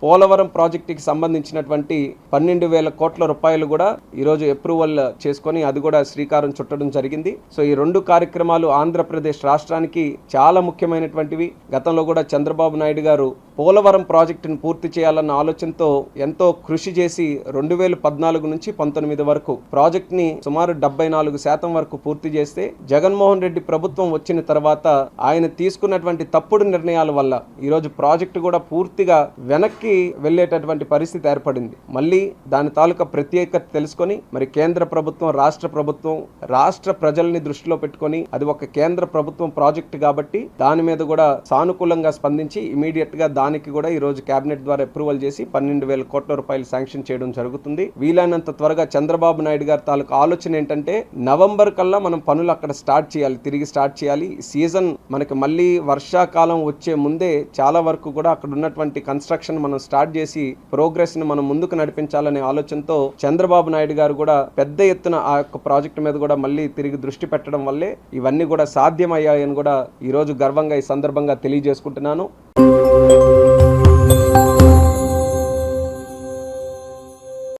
పోలవరం ప్రాజెక్టుకి సంబంధించినటువంటి 12,000 కోట్ల రూపాయలు కూడా ఈరోజు అప్రూవల్ చేసుకొని అది కూడా శ్రీకారం చుట్టడం జరిగింది. సో ఈ 2 కార్యక్రమాలు ఆంధ్రప్రదేశ్ రాష్ట్రానికి చాలా ముఖ్యమైనటువంటివి. గతంలో కూడా చంద్రబాబు నాయుడు గారు పోలవరం ప్రాజెక్టును పూర్తి చేయాలన్న ఆలోచనతో ఎంతో కృషి చేసి 2014 నుంచి 19 వరకు ప్రాజెక్ట్ని సుమారు 74% వరకు పూర్తి చేస్తే జగన్మోహన్ రెడ్డి ప్రభుత్వం వచ్చిన తర్వాత ఆయన తీసుకున్నటువంటి తప్పుడు నిర్ణయాల వల్ల ఈరోజు ప్రాజెక్టు కూడా పూర్తిగా వెనక్కి వెళ్ళేటటువంటి పరిస్థితి ఏర్పడింది. మళ్ళీ దాని తాలూకా ప్రత్యేకత తెలుసుకొని మరి కేంద్ర ప్రభుత్వం, రాష్ట్ర ప్రజల్ని దృష్టిలో పెట్టుకొని అది ఒక కేంద్ర ప్రభుత్వం ప్రాజెక్టు కాబట్టి దాని మీద కూడా సానుకూలంగా స్పందించి ఇమీడియట్ గా దానికి కూడా ఈ రోజు కేబినెట్ ద్వారా అప్రూవల్ చేసి 12,000 కోట్ల రూపాయలు శాంక్షన్ చేయడం జరుగుతుంది. వీలైనంత త్వరగా చంద్రబాబు నాయుడు గారి తాలూకా ఆలోచన ఏంటంటే నవంబర్ కల్లా మనం పనులు అక్కడ తిరిగి స్టార్ట్ చేయాలి. సీజన్ మనకి మళ్ళీ వర్షాకాలం వచ్చే ముందే చాలా వరకు కూడా అక్కడ ఉన్నటువంటి కన్స్ట్రక్షన్ మనం స్టార్ట్ చేసి ప్రోగ్రెస్ ని మనం ముందుకు నడిపించాలనే ఆలోచనతో చంద్రబాబు నాయుడు గారు కూడా పెద్ద ఎత్తున ఆ యొక్క ప్రాజెక్టు మీద కూడా మళ్ళీ తిరిగి దృష్టి పెట్టడం వల్లే ఇవన్నీ కూడా సాధ్యమయ్యాయని కూడా ఈ రోజు గర్వంగా ఈ సందర్భంగా తెలియజేసుకుంటున్నాను.